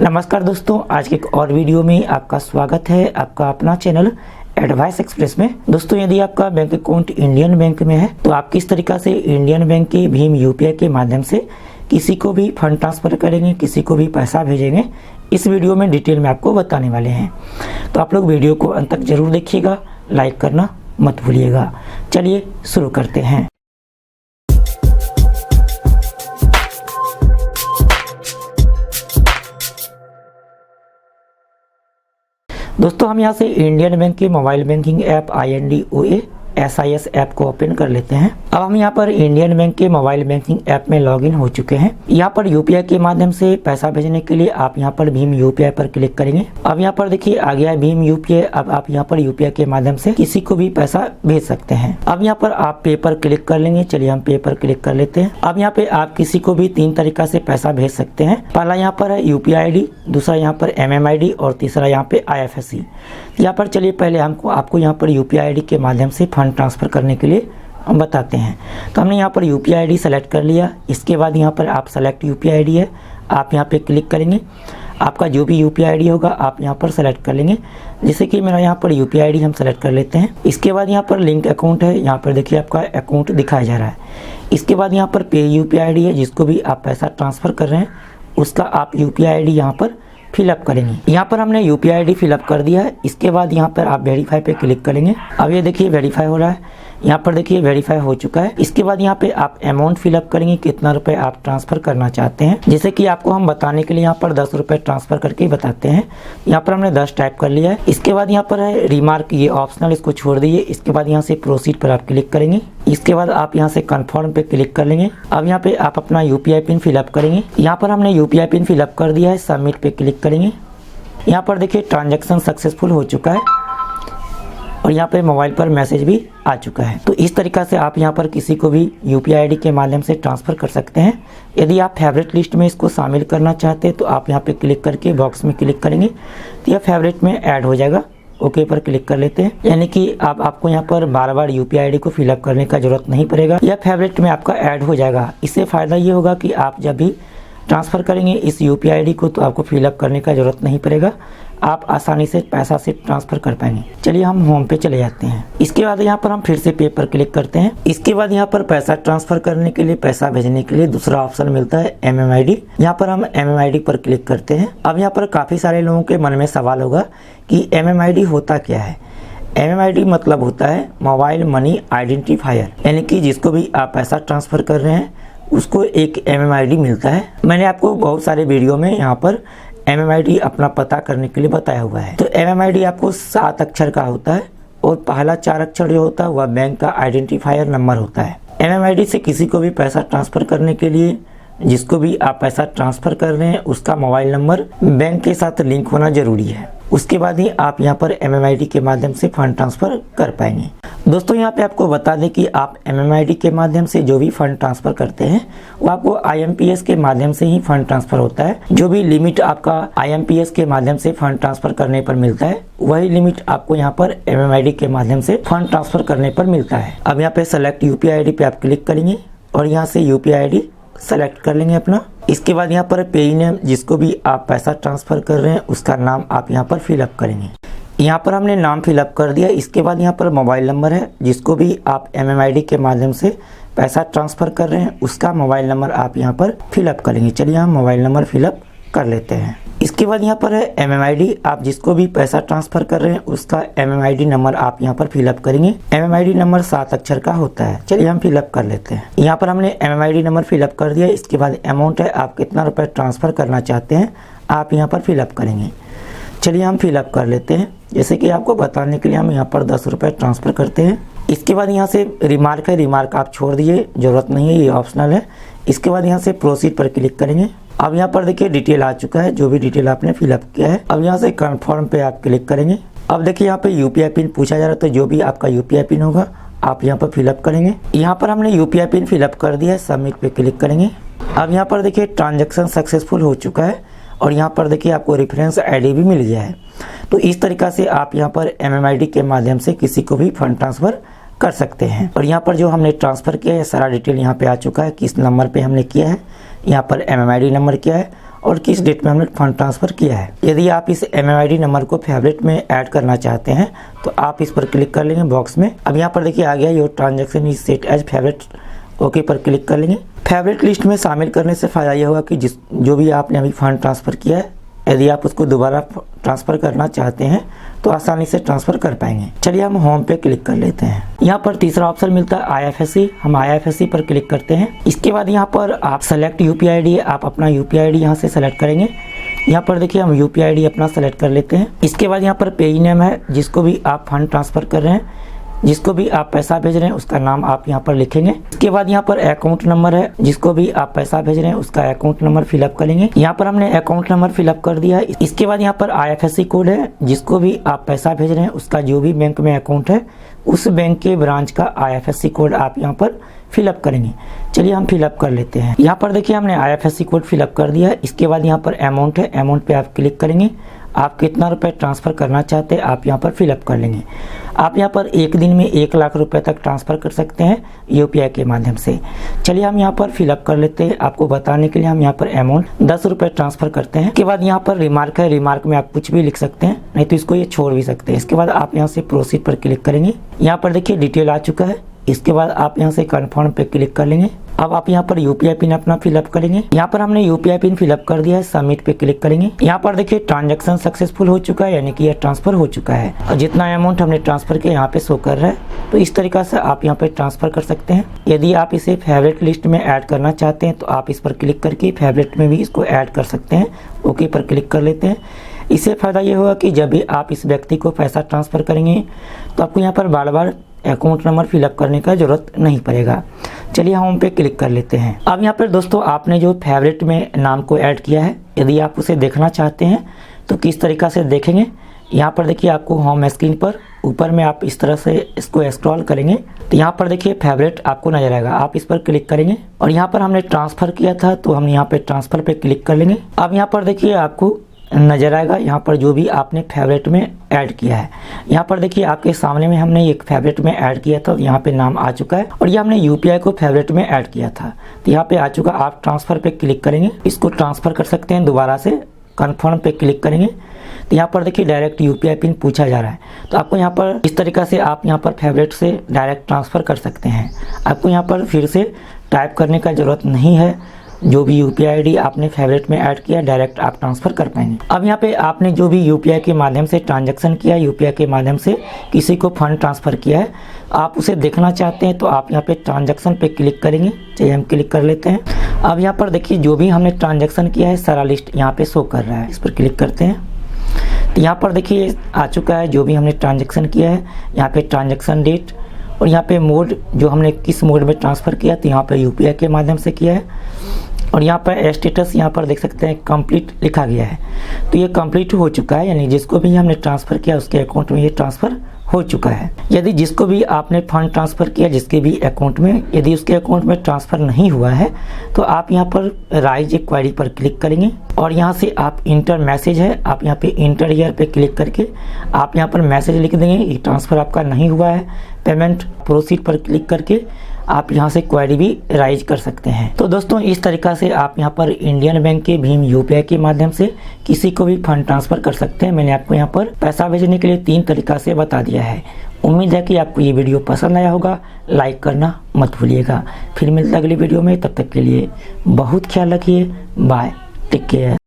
नमस्कार दोस्तों, आज के एक और वीडियो में आपका स्वागत है। आपका अपना चैनल एडवाइस एक्सप्रेस में। दोस्तों, यदि आपका बैंक अकाउंट इंडियन बैंक में है तो आप किस तरीका से इंडियन बैंक के भीम यूपीआई के माध्यम से किसी को भी फंड ट्रांसफर करेंगे, किसी को भी पैसा भेजेंगे, इस वीडियो में डिटेल में आपको बताने वाले हैं। तो आप लोग वीडियो को अंत तक जरूर देखिएगा, लाइक करना मत भूलिएगा। चलिए शुरू करते हैं। दोस्तों, हम यहाँ से इंडियन बैंक के mobile banking app IndOASIS app को ओपन कर लेते हैं। अब हम यहाँ पर इंडियन बैंक के मोबाइल बैंकिंग ऐप में लॉगिन हो चुके हैं। यहाँ पर यूपीआई के माध्यम से पैसा भेजने के लिए आप यहाँ पर भीम यूपीआई पर क्लिक करेंगे। अब यहाँ पर देखिए आ गया भीम यूपीआई। अब आप यहाँ पर यूपीआई के माध्यम से किसी को भी पैसा भेज सकते हैं। अब यहाँ पर आप पे पर क्लिक कर लेंगे। चलिए हम पे पर क्लिक कर लेते हैं। अब यहाँ पे आप किसी को भी 3 तरीका से पैसा भेज सकते हैं। पहला यहाँ पर है यूपीआई ID, दूसरा यहाँ पर MMID और तीसरा यहाँ पे IFSC। यहाँ पर चलिए पहले आपको यहाँ पर यूपीआई ID के माध्यम से फंड ट्रांसफर करने के लिए हम बताते हैं। तो हमने यहाँ पर यूपीआई ID सेलेक्ट कर लिया। इसके बाद यहाँ पर आप सेलेक्ट यूपीआई ID है, आप यहाँ पे क्लिक करेंगे। आपका जो भी यूपीआई ID होगा आप यहाँ पर सेलेक्ट कर लेंगे। जैसे कि मेरा यहाँ पर यूपीआई ID हम सेलेक्ट कर लेते हैं। इसके बाद यहाँ पर लिंक अकाउंट है, यहाँ पर देखिए आपका अकाउंट दिखाया जा रहा है। इसके बाद यहाँ पर पे यूपीआई ID है, जिसको भी आप पैसा ट्रांसफर कर रहे हैं उसका आप यूपीआई ID यहाँ पर फिलअप करेंगे। यहाँ पर हमने यूपीआई ID फिलअप कर दिया है। इसके बाद यहाँ पर आप वेरीफाई पे क्लिक करेंगे। अब ये देखिए वेरीफाई हो रहा है। यहाँ पर देखिए वेरीफाई हो चुका है। इसके बाद यहाँ पे आप अमाउंट फिलअप करेंगे, कितना रुपए आप ट्रांसफर करना चाहते हैं। जैसे कि आपको हम बताने के लिए यहाँ पर 10 रुपए ट्रांसफर करके बताते हैं। यहाँ पर हमने 10 टाइप कर लिया है। इसके बाद यहाँ पर है रिमार्क, ये ऑप्शनल, इसको छोड़ दीजिए। इसके बाद यहाँ से प्रोसीड पर आप क्लिक करेंगे। इसके बाद आप यहाँ से कन्फर्म पे क्लिक कर लेंगे। अब यहाँ पे आप अपना यूपीआई पिन फिलअप करेंगे। यहाँ पर हमने यूपीआई पिन फिलअप कर दिया है। सबमिट पे क्लिक करेंगे। यहाँ पर देखिए ट्रांजैक्शन सक्सेसफुल हो चुका है और यहाँ पे मोबाइल पर मैसेज भी आ चुका है। तो इस तरीका से आप यहाँ पर किसी को भी यूपीआई ID के माध्यम से ट्रांसफर कर सकते हैं। यदि आप फेवरेट लिस्ट में इसको शामिल करना चाहते हैं तो आप यहाँ पे क्लिक करके बॉक्स में क्लिक करेंगे तो यह फेवरेट में ऐड हो जाएगा। ओके पर क्लिक कर लेते हैं। यानी कि आपको यहाँ पर बार बार यूपीआई ID को फिलअप करने का जरूरत नहीं पड़ेगा, यह फेवरेट में आपका ऐड हो जाएगा। इससे फायदा ये होगा कि आप जब भी ट्रांसफ़र करेंगे इस यूपीआई ID को तो आपको फिलअप करने का जरूरत नहीं पड़ेगा, आप आसानी से पैसा से ट्रांसफ़र कर पाएंगे। चलिए हम होम पे चले जाते हैं। इसके बाद यहाँ पर हम फिर से पे पर क्लिक करते हैं। इसके बाद यहाँ पर पैसा ट्रांसफ़र करने के लिए, पैसा भेजने के लिए दूसरा ऑप्शन मिलता है MMID। यहाँ पर हम MMID पर क्लिक करते हैं। अब यहाँ पर काफ़ी सारे लोगों के मन में सवाल होगा कि MMID होता क्या है। MMID मतलब होता है मोबाइल मनी आइडेंटिफायर, यानी कि जिसको भी आप पैसा ट्रांसफ़र कर रहे हैं उसको एक MMID मिलता है। मैंने आपको बहुत सारे वीडियो में यहाँ पर MMID अपना पता करने के लिए बताया हुआ है। तो MMID आपको 7 अक्षर का होता है और पहला 4 अक्षर जो होता है वह बैंक का आइडेंटिफायर नंबर होता है। MMID से किसी को भी पैसा ट्रांसफ़र करने के लिए, जिसको भी आप पैसा ट्रांसफ़र कर रहे हैं उसका मोबाइल नंबर बैंक के साथ लिंक होना जरूरी है। उसके बाद ही आप यहाँ पर MMID के माध्यम से फंड ट्रांसफ़र कर पाएंगे। दोस्तों, यहाँ पे आपको बता दें कि आप MMID के माध्यम से जो भी फंड ट्रांसफ़र करते हैं वो आपको IMPS के माध्यम से ही फंड ट्रांसफ़र होता है। जो भी लिमिट आपका IMPS के माध्यम से फंड ट्रांसफ़र करने पर मिलता है वही लिमिट आपको यहाँ पर MMID के माध्यम से फंड ट्रांसफ़र करने पर मिलता है। अब यहाँ पे सेलेक्ट यूपीआई ID पे आप क्लिक करेंगे और यहाँ से यूपीआई ID सेलेक्ट कर लेंगे अपना। इसके बाद यहाँ पर पेई नेम, जिसको भी आप पैसा ट्रांसफ़र कर रहे हैं उसका नाम आप यहाँ पर फिलअप करेंगे। यहाँ पर हमने नाम फिलअप कर दिया। इसके बाद यहाँ पर मोबाइल नंबर है, जिसको भी आप MMID के माध्यम से पैसा ट्रांसफ़र कर रहे हैं उसका मोबाइल नंबर आप यहाँ पर फिलअप करेंगे। चलिए हम मोबाइल नंबर फिलअप कर लेते हैं। इसके बाद यहाँ पर है MMID, आप जिसको भी पैसा ट्रांसफ़र कर रहे हैं उसका MMID नंबर आप यहाँ पर फिलअप करेंगे। MMID नंबर 7 अक्षर का होता है। चलिए हम फिलअप कर लेते हैं। यहाँ पर हमने MMID नंबर फिलअप कर दिया। इसके बाद अमाउंट है, आप कितना रुपये ट्रांसफ़र करना चाहते हैं आप यहाँ पर फिलअप करेंगे। चलिए हम फिलअप कर लेते हैं। जैसे कि आपको बताने के लिए हम यहाँ पर 10 रुपये ट्रांसफ़र करते हैं। इसके बाद यहाँ से रिमार्क है, रिमार्क आप छोड़ दिए, ज़रूरत नहीं है, ये ऑप्शनल है। इसके बाद यहाँ से प्रोसीड पर क्लिक करेंगे। अब यहाँ पर देखिए डिटेल आ चुका है, जो भी डिटेल आपने फिलअप किया है। अब यहाँ से कन्फर्म पे आप क्लिक करेंगे। अब देखिए यहाँ पे यूपीआई पिन पूछा जा रहा है, तो जो भी आपका यूपीआई पिन होगा आप यहाँ पर फिलअप करेंगे। यहाँ पर हमने यूपीआई पिन फिलअप कर दिया है। सबमिट पे क्लिक करेंगे। अब यहाँ पर देखिए ट्रांजैक्शन सक्सेसफुल हो चुका है और यहाँ पर देखिए आपको रेफरेंस ID भी मिल गया है। तो इस तरीका से आप यहाँ पर MMID के माध्यम से किसी को भी फंड ट्रांसफ़र कर सकते हैं। और यहाँ पर जो हमने ट्रांसफ़र किया है सारा डिटेल यहाँ पे आ चुका है, किस नंबर पे हमने किया है, यहाँ पर MMID नंबर क्या है और किस डेट में हमने फंड ट्रांसफ़र किया है। यदि आप इस MMID नंबर को फेवरेट में ऐड करना चाहते हैं तो आप इस पर क्लिक कर लेंगे बॉक्स में। अब यहाँ पर देखिए आ गया your transaction is set as favourite, okay पर क्लिक कर लेंगे। फेवरेट लिस्ट में शामिल करने से फ़ायदा यह होगा कि जो भी आपने अभी फंड ट्रांसफ़र किया है, यदि आप उसको दोबारा ट्रांसफ़र करना चाहते हैं तो आसानी से ट्रांसफ़र कर पाएंगे। चलिए हम होम पे क्लिक कर लेते हैं। यहाँ पर तीसरा ऑप्शन मिलता है IFSC, हम IFSC पर क्लिक करते हैं। इसके बाद यहाँ पर आप सेलेक्ट UPI ID, आप अपना UPI ID यहाँ से सेलेक्ट करेंगे। यहाँ पर देखिए हम UPI ID अपना सेलेक्ट कर लेते हैं। इसके बाद यहाँ पर पेई नेम है, जिसको भी आप फंड ट्रांसफ़र कर रहे हैं, जिसको भी आप पैसा भेज रहे हैं उसका नाम आप यहाँ पर लिखेंगे। इसके बाद यहाँ पर अकाउंट नंबर है, जिसको भी आप पैसा भेज रहे हैं उसका अकाउंट नंबर फिलअप करेंगे। यहाँ पर हमने अकाउंट नंबर फिलअप कर दिया है। इसके बाद यहाँ पर IFSC कोड है, जिसको भी आप पैसा भेज रहे हैं उसका जो भी बैंक में अकाउंट है उस बैंक के ब्रांच का IFSC कोड आप यहाँ पर फिलअप करेंगे। चलिए हम फिलअप कर लेते हैं। यहाँ पर देखिए हमने IFSC कोड फिलअप कर दिया है। इसके बाद यहाँ पर अमाउंट है, अमाउंट पे आप क्लिक करेंगे। आप कितना रुपए ट्रांसफ़र करना चाहते हैं आप यहाँ पर फिलअप कर लेंगे। आप यहाँ पर एक दिन में 1 लाख रुपए तक ट्रांसफ़र कर सकते हैं UPI के माध्यम से। चलिए हम यहाँ पर फिलअप कर लेते हैं। आपको बताने के लिए हम यहाँ पर अमाउंट 10 रुपये ट्रांसफ़र करते हैं। इसके बाद यहाँ पर रिमार्क है, रिमार्क में आप कुछ भी लिख सकते हैं, नहीं तो इसको ये छोड़ भी सकते हैं। इसके बाद आप यहाँ से प्रोसीड पर क्लिक करेंगे। यहाँ पर देखिए डिटेल आ चुका है। इसके बाद आप यहाँ से कन्फर्म पे क्लिक कर लेंगे। अब आप यहाँ पर UPI पिन अपना फिलअप करेंगे। यहाँ पर हमने UPI पिन फिलअप कर दिया है, सबमिट पे क्लिक करेंगे। यहाँ पर देखिए ट्रांजैक्शन सक्सेसफुल हो चुका है, यानी कि यह ट्रांसफर हो चुका है और जितना अमाउंट हमने ट्रांसफर किया यहाँ पे शो कर रहा है। तो इस तरीका से आप यहाँ पे ट्रांसफर कर सकते हैं। यदि आप इसे फेवरेट लिस्ट में ऐड करना चाहते हैं तो आप इस पर क्लिक करके फेवरेट में भी इसको ऐड कर सकते हैं, ओके पर क्लिक कर लेते हैं। इससे फ़ायदा ये होगा कि जब भी आप इस व्यक्ति को पैसा ट्रांसफ़र करेंगे तो आपको यहाँ पर बार बार अकाउंट नंबर फिलअप करने का ज़रूरत नहीं पड़ेगा। चलिए होम पे क्लिक कर लेते हैं। अब यहाँ पर दोस्तों आपने जो फेवरेट में नाम को ऐड किया है, यदि आप उसे देखना चाहते हैं तो किस तरीक़ा से देखेंगे। यहाँ पर देखिए आपको होम स्क्रीन पर ऊपर में आप इस तरह से इसको स्क्रॉल करेंगे तो यहाँ पर देखिए फेवरेट आपको नजर आएगा। आप इस पर क्लिक करेंगे और यहाँ पर हमने ट्रांसफ़र किया था तो हम यहाँ पर ट्रांसफ़र पे क्लिक कर लेंगे। अब यहाँ पर देखिए आपको नजर आएगा यहाँ पर जो भी आपने फेवरेट में ऐड किया है। यहाँ पर देखिए आपके सामने में हमने एक फेवरेट में ऐड किया था, यहाँ पे नाम आ चुका है और ये हमने UPI को फेवरेट में ऐड किया था तो यहाँ पे आ चुका। आप ट्रांसफ़र पे क्लिक करेंगे, इसको ट्रांसफ़र कर सकते हैं दोबारा से। कन्फर्म पे क्लिक करेंगे तो यहाँ पर देखिए डायरेक्ट UPI पिन पूछा जा रहा है। तो आपको यहाँ पर इस तरीक़ा से आप यहाँ पर फेवरेट से डायरेक्ट ट्रांसफ़र कर सकते हैं। आपको यहाँ पर फिर से टाइप करने का ज़रूरत नहीं है। जो भी UPI ID आपने फेवरेट में ऐड किया डायरेक्ट आप ट्रांसफ़र कर पाएंगे। अब यहाँ पे आपने जो भी UPI के माध्यम से ट्रांजैक्शन किया, UPI के माध्यम से किसी को फंड ट्रांसफ़र किया है, आप उसे देखना चाहते हैं तो आप यहाँ पे ट्रांजैक्शन पे क्लिक करेंगे। चलिए हम क्लिक कर लेते हैं। अब यहाँ पर देखिए जो भी हमने ट्रांजैक्शन किया है सारा लिस्ट यहाँ पे शो कर रहा है। इस पर क्लिक करते हैं तो यहाँ पर देखिए आ चुका है जो भी हमने ट्रांजैक्शन किया है। यहाँ पे ट्रांजैक्शन डेट और यहाँ पे मोड, जो हमने किस मोड में ट्रांसफ़र किया तो यहाँ पे UPI के माध्यम से किया है और यहाँ पर स्टेटस यहाँ पर देख सकते हैं कंप्लीट लिखा गया है। तो ये कंप्लीट हो चुका है, यानी जिसको भी हमने ट्रांसफ़र किया उसके अकाउंट में ये ट्रांसफ़र हो चुका है। यदि जिसको भी आपने फंड ट्रांसफ़र किया जिसके भी अकाउंट में, यदि उसके अकाउंट में ट्रांसफ़र नहीं हुआ है तो आप यहाँ पर राइज ए क्वेरी पर क्लिक करेंगे और यहाँ से आप इंटर मैसेज है, आप यहाँ पे इंटर ईयर पे क्लिक करके आप यहाँ पर मैसेज लिख देंगे कि ट्रांसफ़र आपका नहीं हुआ है। पेमेंट प्रोसीड पर क्लिक करके आप यहाँ से क्वेरी भी राइज कर सकते हैं। तो दोस्तों इस तरीक़ा से आप यहाँ पर इंडियन बैंक के भीम UPI के माध्यम से किसी को भी फंड ट्रांसफ़र कर सकते हैं। मैंने आपको यहाँ पर पैसा भेजने के लिए 3 तरीक़ा से बता दिया है। उम्मीद है कि आपको ये वीडियो पसंद आया होगा। लाइक करना मत भूलिएगा। फिर मिलते अगली वीडियो में, तब तक के लिए बहुत ख्याल रखिए। Bye, take care.